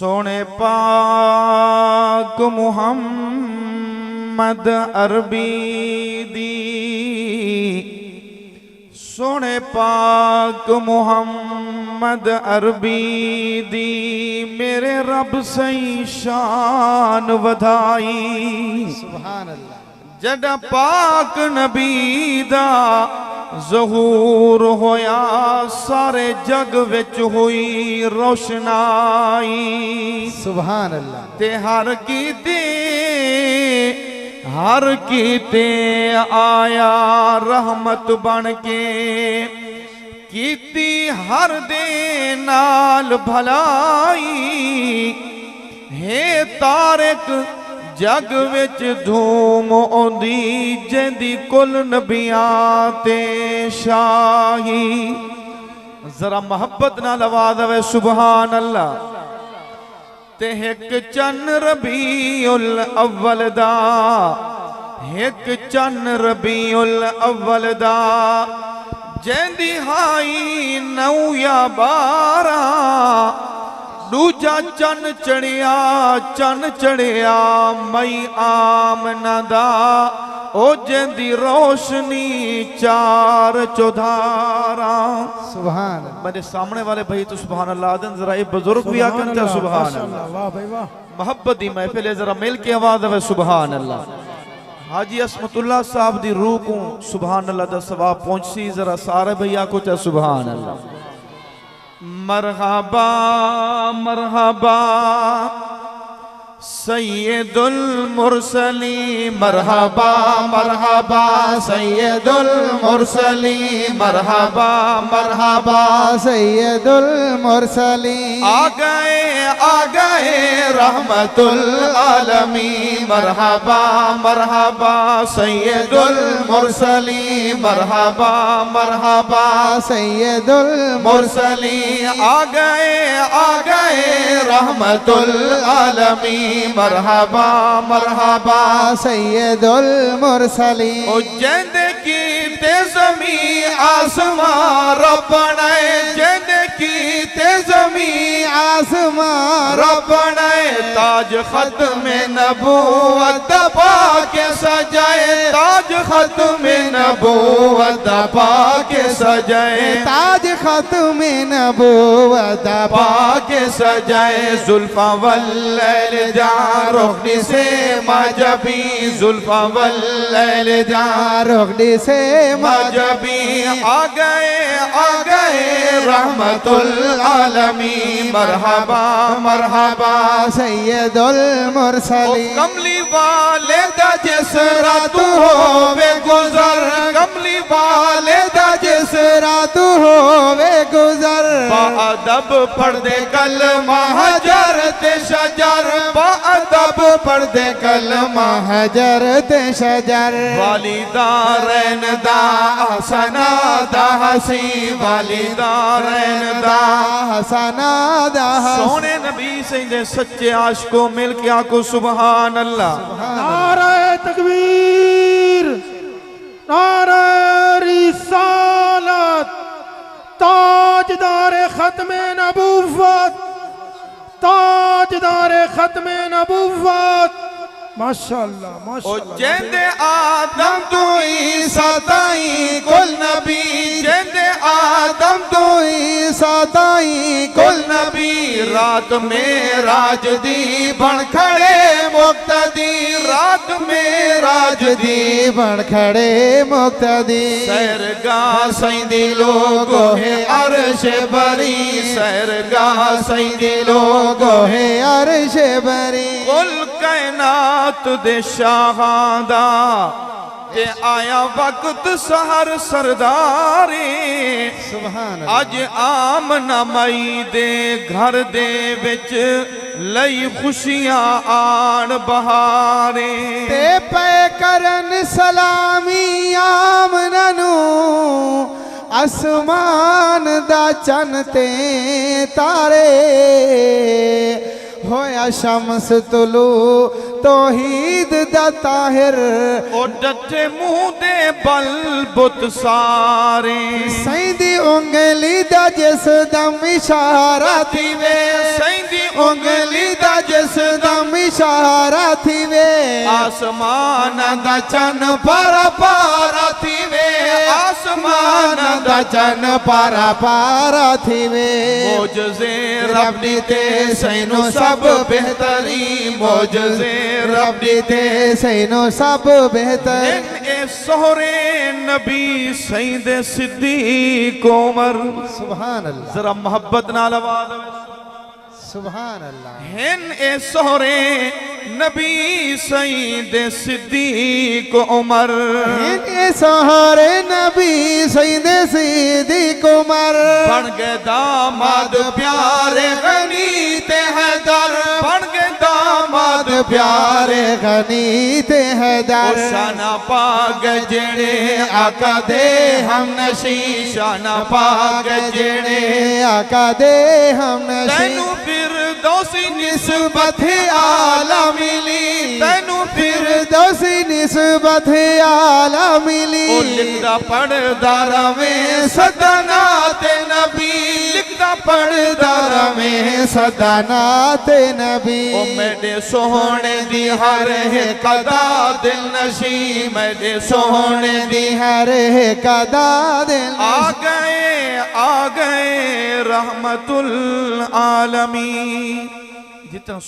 सोने पाक मुहम्मद अरबी दी, सोने पाक मुहम्मद अरबी दी मेरे रब सही शान वधाई। सुभान अल्लाह। जड़ा पाक नबी दा ज़हूर होया सारे जग विच हुई रोशनाई। सुभान अल्लाह। ते हर कीते आया रहमत बन के, कीती हर दे नाल भलाई। हे तारक जग विच धूम आउंदी जिंदी कुल नबियां ते शाही। जरा मोहब्बत नाल आवाज़ आवे सुभान अल्लाह। ते एक चन रबीउल अव्वल दा, एक चन रबीउल अव्वल दा जिंदी हाई 9 या 12। दूजा चन चढ़िया मई आमना दा, ओ जिंदी रोशनी 4 चौधारा। सुभान। मेरे सामने वाले भाई तो सुभान अल्लाह दिन, जरा ये बुजुर्ग भी आकर सुभान अल्लाह। वाह भाई वाह। मोहब्बत दी महफिल है, जरा मिल के आवाज आवे सुभान अल्लाह। हाजी असमतुल्लाह साहब दी रूह को सुभान अल्लाह दा सवाब पहुंची। जरा सारे भैया को चाहे सुभान अल्लाह। मरहबा मरहबा सैयदुल मुरसलीन, मरहबा मरहबा सैयदुल मुरसलीन, मरहबा मरहबा सैयदुल मुरसलीन। आ गए रहमतुल आलमीन। मरहबा मरहबा सैयदुल मुरसलीन, मरहबा मरहबा सैयदुल मुरसलीन। आ गए रहमतुल आलमीन। मरहबा मरहबा सैयदुल मुरसलीन। ओ जिंद की ते ज़मी आसमां रब ने, जिंद की ते ज़मी आसमां रब ने ताज ख़त्म नबूवत पाके सजाए, ताज ख़त्म नबूवत पाके सजाए, ताज ख़त्म नबूवत पाके सजाए। जुल्फा वल्लैल जा रोशनी से मजबी, जुल्फा वल्लैल जा रोशनी से मजबी। आ गए रहमतुल आलमीन। मरहबा मरहबा सैयदुल मुरसलीन। कमली वाले दा जिसरा तू होवे गुजर, कमली वाले दा जिसरा तू होवे गुजर। बाअदब पढ़ दे कलमा हजर ते शजर, बाअदब पढ़ दे कलमा हजर ते शजर। वालिदा रैन दा हसना दा हसी, वालिदा रैन दा हसना दा। सोने नबी से सच्चे आशिकों मिल के आको सुभान अल्लाह। नारे तकबीर, नारे रिसालत, ताजदार खत्मे नबूवत, ताजदार खत्मे नबूवत। माशाअल्लाह माशाअल्लाह। जिंदे आदम तू ईसा ताई कुल नबी, जिंदे आदम तू ईसा ताई कुल नबी। रात में राज दी बन खड़े मुक्तदी, रात में राज दी बन खड़े मुक्तदी। सैरगाह सैंदी लोगो है अर्श बरी, सैरगाह सैंदी लोगो है अर्श बरी। कुल कायनात दे शाहां दा ते आया वक्त सहर सरदारे। सुभान अज आमना मई दे घर दे विच लई खुशियां आन बहारे। ते पे करन सलामी आमना नू, आसमान दा चन ते तारे। होया शम्स तुलू तौहीद दा ताहिर ओ डटे मुंह दे बल बुत सारे सैंदी उंगली दा जिस दम इशारा थीवे सैंदी उंगली दा जिस दम इशारा थीवे आसमान दा चन पारा पारा थीवे आसमान दा चन पारा पारा थीवे मोजज़े रब दी ते सैनो सब बेहतरी मोजज़े रब दी ते सैनो सब बेहतर ए सोहरे नबी सईद सिद्दीक उमर सुभान अल्लाह जरा मोहब्बत नाल आवाज़ सुभान अल्लाह हिन ए सोहरे नबी सईद सिद्दीक उमर इनके सहारे नबी सईद सिद्दीक उमर बन गए दामाद प्यारे गनी ते हैदर बन गए दामाद प्यारे गनी ते हैदर शाना पाग जेड़े आका दे हम नशी शाना पाग जेड़े आका दे हम तैनू फिरदौसी निस्बत आला मिली तैनू फिरदौसी निस्बत आला मिली ओ लिखदा पढ़दा रवे सदना ते नबी लिखदा पढ़दा रवे सदना ते नबी ओ मेरे सोहने दी हर एक अदा दिल नशी मेरे सोहने दी हर एक अदा दिल आ गए रहमतुल आलमी जितना